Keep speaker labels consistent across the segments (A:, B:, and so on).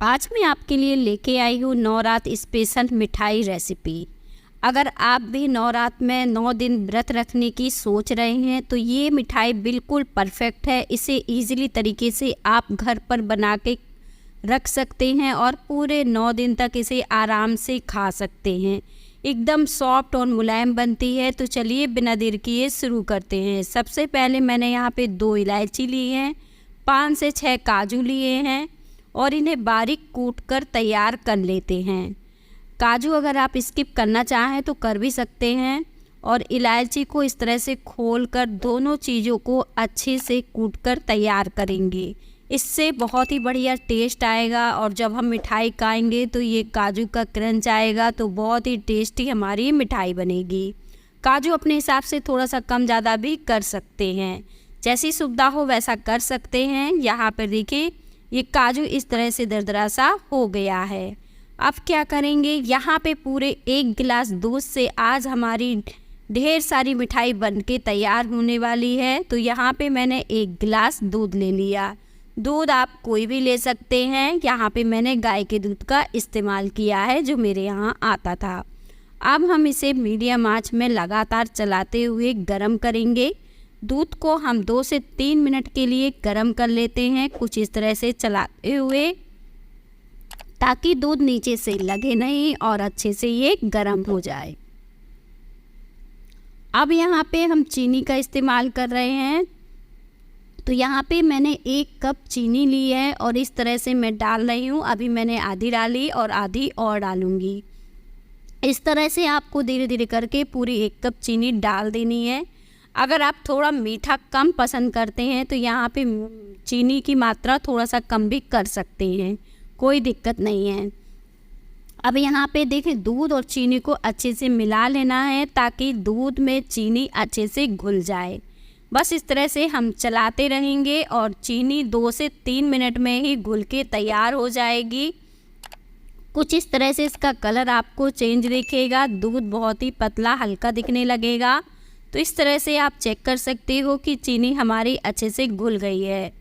A: आज मैं आपके लिए लेके आई हूँ नवरात स्पेशल मिठाई रेसिपी। अगर आप भी नवरात में 9 दिन व्रत रखने की सोच रहे हैं तो ये मिठाई बिल्कुल परफेक्ट है। इसे इजीली तरीके से आप घर पर बना के रख सकते हैं और पूरे 9 दिन तक इसे आराम से खा सकते हैं। एकदम सॉफ्ट और मुलायम बनती है। तो चलिए बिना देर किए शुरू करते हैं। सबसे पहले मैंने यहाँ पे 2 इलायची ली हैं, 5 से 6 काजू लिए हैं और इन्हें बारीक कूट कर तैयार कर लेते हैं। काजू अगर आप स्किप करना चाहें तो कर भी सकते हैं। और इलायची को इस तरह से खोलकर दोनों चीज़ों को अच्छे से कूट कर तैयार करेंगे। इससे बहुत ही बढ़िया टेस्ट आएगा और जब हम मिठाई खाएंगे तो ये काजू का क्रंच आएगा तो बहुत ही टेस्टी हमारी मिठाई बनेगी। काजू अपने हिसाब से थोड़ा सा कम ज़्यादा भी कर सकते हैं, जैसी सुविधा हो वैसा कर सकते हैं। यहाँ पर देखिए ये काजू इस तरह से दरदरा सा हो गया है। अब क्या करेंगे, यहाँ पे पूरे 1 गिलास दूध से आज हमारी ढेर सारी मिठाई बनके तैयार होने वाली है। तो यहाँ पे मैंने 1 गिलास दूध ले लिया। दूध आप कोई भी ले सकते हैं। यहाँ पे मैंने गाय के दूध का इस्तेमाल किया है जो मेरे यहाँ आता था। अब हम इसे मीडियम आंच में लगातार चलाते हुए गर्म करेंगे। दूध को हम 2 से 3 मिनट के लिए गर्म कर लेते हैं, कुछ इस तरह से चलाते हुए, ताकि दूध नीचे से लगे नहीं और अच्छे से ये गर्म हो जाए। अब यहाँ पे हम चीनी का इस्तेमाल कर रहे हैं। तो यहाँ पे मैंने 1 कप चीनी ली है और इस तरह से मैं डाल रही हूँ। अभी मैंने आधी डाली और आधी और डालूँगी। इस तरह से आपको धीरे धीरे करके पूरी 1 कप चीनी डाल देनी है। अगर आप थोड़ा मीठा कम पसंद करते हैं तो यहाँ पे चीनी की मात्रा थोड़ा सा कम भी कर सकते हैं, कोई दिक्कत नहीं है। अब यहाँ पे देखें दूध और चीनी को अच्छे से मिला लेना है ताकि दूध में चीनी अच्छे से घुल जाए। बस इस तरह से हम चलाते रहेंगे और चीनी 2 से 3 मिनट में ही घुल के तैयार हो जाएगी। कुछ इस तरह से इसका कलर आपको चेंज दिखेगा। दूध बहुत ही पतला हल्का दिखने लगेगा। तो इस तरह से आप चेक कर सकते हो कि चीनी हमारी अच्छे से घुल गई है।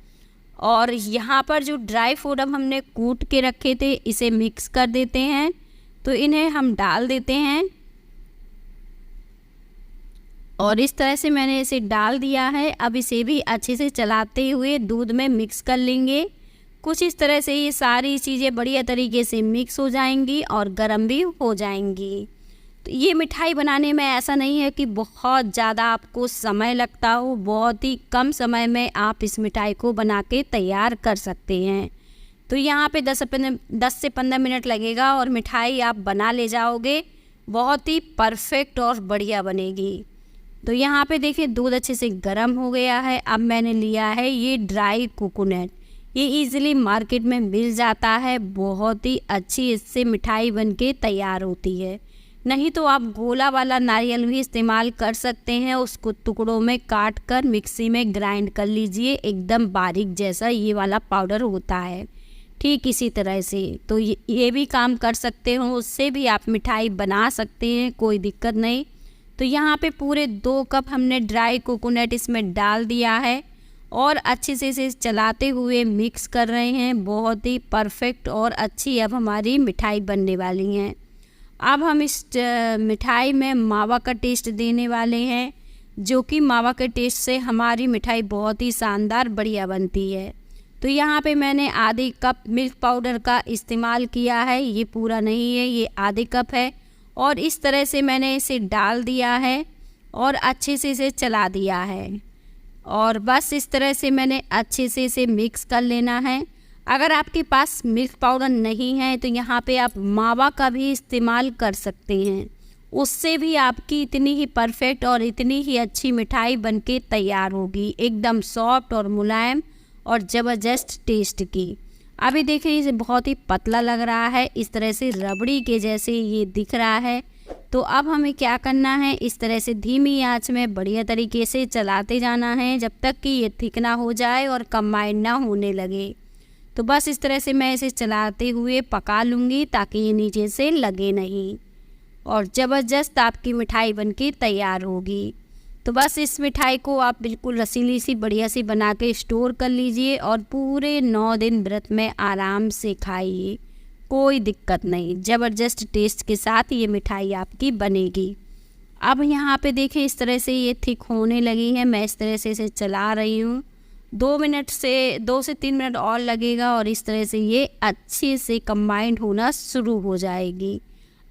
A: और यहाँ पर जो ड्राई फ्रूट अब हमने कूट के रखे थे इसे मिक्स कर देते हैं। तो इन्हें हम डाल देते हैं और इस तरह से मैंने इसे डाल दिया है। अब इसे भी अच्छे से चलाते हुए दूध में मिक्स कर लेंगे। कुछ इस तरह से ये सारी चीज़ें बढ़िया तरीके से मिक्स हो जाएंगी और गर्म भी हो जाएंगी। तो ये मिठाई बनाने में ऐसा नहीं है कि बहुत ज़्यादा आपको समय लगता हो, बहुत ही कम समय में आप इस मिठाई को बना के तैयार कर सकते हैं। तो यहाँ पे 10 से 15 मिनट लगेगा और मिठाई आप बना ले जाओगे, बहुत ही परफेक्ट और बढ़िया बनेगी। तो यहाँ पे देखिए दूध अच्छे से गर्म हो गया है। अब मैंने लिया है ये ड्राई कोकोनट। ये इजीली मार्केट में मिल जाता है, बहुत ही अच्छी इससे मिठाई बनके तैयार होती है। नहीं तो आप गोला वाला नारियल भी इस्तेमाल कर सकते हैं। उसको टुकड़ों में काट कर मिक्सी में ग्राइंड कर लीजिए, एकदम बारीक जैसा ये वाला पाउडर होता है, ठीक इसी तरह से। तो ये भी काम कर सकते हो, उससे भी आप मिठाई बना सकते हैं, कोई दिक्कत नहीं। तो यहाँ पे पूरे 2 कप हमने ड्राई कोकोनट इसमें डाल दिया है और अच्छे से इसे चलाते हुए मिक्स कर रहे हैं। बहुत ही परफेक्ट और अच्छी अब हमारी मिठाई बनने वाली हैं। अब हम इस मिठाई में मावा का टेस्ट देने वाले हैं, जो कि मावा के टेस्ट से हमारी मिठाई बहुत ही शानदार बढ़िया बनती है। तो यहाँ पे मैंने आधे कप मिल्क पाउडर का इस्तेमाल किया है। ये पूरा नहीं है, ये आधे कप है। और इस तरह से मैंने इसे डाल दिया है और अच्छे से इसे चला दिया है। और बस इस तरह से मैंने अच्छे से इसे मिक्स कर लेना है। अगर आपके पास मिल्क पाउडर नहीं है तो यहाँ पे आप मावा का भी इस्तेमाल कर सकते हैं, उससे भी आपकी इतनी ही परफेक्ट और इतनी ही अच्छी मिठाई बनके तैयार होगी, एकदम सॉफ्ट और मुलायम और ज़बरदस्त टेस्ट की। अभी देखिए इसे बहुत ही पतला लग रहा है, इस तरह से रबड़ी के जैसे ये दिख रहा है। तो अब हमें क्या करना है, इस तरह से धीमी आंच में बढ़िया तरीके से चलाते जाना है जब तक कि ये थिक ना हो जाए और कंबाइन ना होने लगे। तो बस इस तरह से मैं इसे चलाते हुए पका लूँगी ताकि ये नीचे से लगे नहीं और ज़बरदस्त आपकी मिठाई बनके तैयार होगी। तो तो बस इस मिठाई को आप बिल्कुल रसीली सी बढ़िया सी बना के स्टोर कर लीजिए और पूरे 9 दिन व्रत में आराम से खाइए, कोई दिक्कत नहीं। ज़बरदस्त टेस्ट के साथ ये मिठाई आपकी बनेगी। अब यहाँ पे देखें इस तरह से ये थिक होने लगी है। मैं इस तरह से इसे चला रही हूँ। 2 से 3 मिनट और लगेगा और इस तरह से ये अच्छे से कंबाइंड होना शुरू हो जाएगी।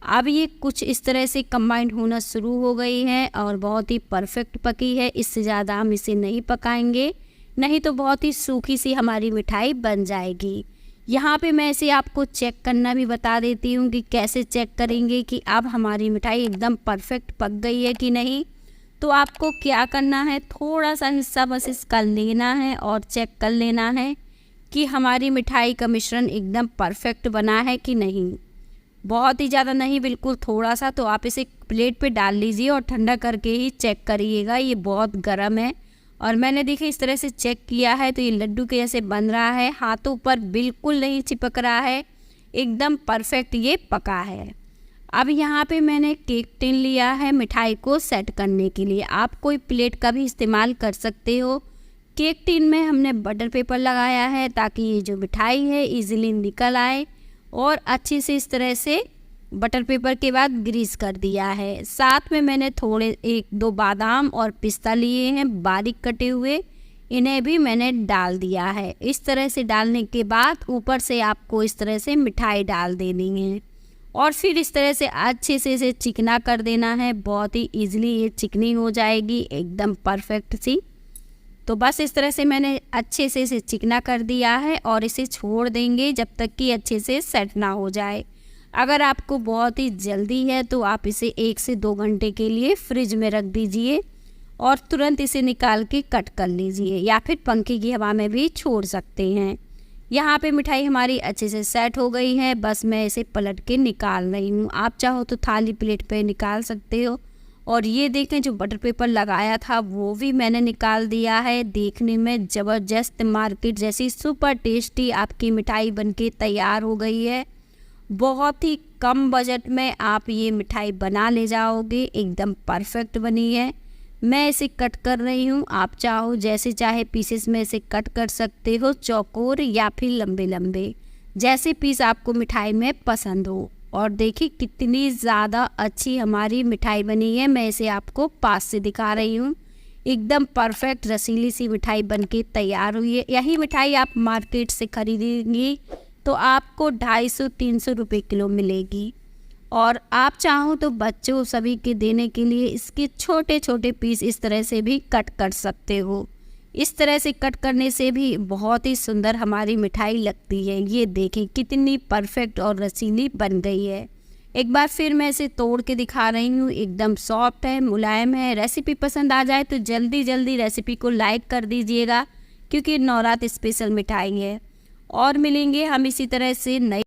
A: अब ये कुछ इस तरह से कंबाइंड होना शुरू हो गई है और बहुत ही परफेक्ट पकी है। इससे ज़्यादा हम इसे नहीं पकाएंगे, नहीं तो बहुत ही सूखी सी हमारी मिठाई बन जाएगी। यहाँ पे मैं इसे आपको चेक करना भी बता देती हूँ कि कैसे चेक करेंगे कि अब हमारी मिठाई एकदम परफेक्ट पक गई है कि नहीं। तो आपको क्या करना है, थोड़ा सा हिस्सा बस इसका लेना है और चेक कर लेना है कि हमारी मिठाई का मिश्रण एकदम परफेक्ट बना है कि नहीं। बहुत ही ज़्यादा नहीं, बिल्कुल थोड़ा सा। तो आप इसे प्लेट पे डाल लीजिए और ठंडा करके ही चेक करिएगा। ये बहुत गर्म है और मैंने देखिए इस तरह से चेक किया है तो ये लड्डू के जैसे बन रहा है, हाथों पर बिल्कुल नहीं चिपक रहा है, एकदम परफेक्ट ये पका है। अब यहाँ पे मैंने केक टिन लिया है मिठाई को सेट करने के लिए। आप कोई प्लेट का भी इस्तेमाल कर सकते हो। केक टिन में हमने बटर पेपर लगाया है ताकि ये जो मिठाई है इजीली निकल आए और अच्छे से इस तरह से बटर पेपर के बाद ग्रीस कर दिया है। साथ में मैंने थोड़े 1-2 बादाम और पिस्ता लिए हैं बारीक कटे हुए, इन्हें भी मैंने डाल दिया है। इस तरह से डालने के बाद ऊपर से आपको इस तरह से मिठाई डाल देनी है और फिर इस तरह से अच्छे से इसे चिकना कर देना है। बहुत ही ईजिली ये चिकनी हो जाएगी एकदम परफेक्ट सी। तो बस इस तरह से मैंने अच्छे से इसे चिकना कर दिया है और इसे छोड़ देंगे जब तक कि अच्छे से सेट ना हो जाए। अगर आपको बहुत ही जल्दी है तो आप इसे 1 से 2 घंटे के लिए फ्रिज में रख दीजिए और तुरंत इसे निकाल के कट कर लीजिए या फिर पंखे की हवा में भी छोड़ सकते हैं। यहाँ पे मिठाई हमारी अच्छे से सेट हो गई है। बस मैं इसे पलट के निकाल रही हूँ। आप चाहो तो थाली प्लेट पे निकाल सकते हो। और ये देखें जो बटर पेपर लगाया था वो भी मैंने निकाल दिया है। देखने में ज़बरदस्त मार्केट जैसी सुपर टेस्टी आपकी मिठाई बनके तैयार हो गई है। बहुत ही कम बजट में आप ये मिठाई बना ले जाओगे, एकदम परफेक्ट बनी है। मैं इसे कट कर रही हूँ। आप चाहो जैसे चाहे पीसेस में इसे कट कर सकते हो, चौकोर या फिर लंबे लंबे, जैसे पीस आपको मिठाई में पसंद हो। और देखिए कितनी ज़्यादा अच्छी हमारी मिठाई बनी है। मैं इसे आपको पास से दिखा रही हूँ। एकदम परफेक्ट रसीली सी मिठाई बनके तैयार हुई है। यही मिठाई आप मार्केट से खरीदेंगी तो आपको 250-300 रुपये किलो मिलेगी। और आप चाहो तो बच्चों सभी के देने के लिए इसके छोटे छोटे पीस इस तरह से भी कट कर सकते हो। इस तरह से कट करने से भी बहुत ही सुंदर हमारी मिठाई लगती है। ये देखें कितनी परफेक्ट और रसीली बन गई है। एक बार फिर मैं इसे तोड़ के दिखा रही हूँ। एकदम सॉफ्ट है, मुलायम है। रेसिपी पसंद आ जाए तो जल्दी जल्दी रेसिपी को लाइक कर दीजिएगा क्योंकि नवरात्र स्पेशल मिठाई है। और मिलेंगे हम इसी तरह से नई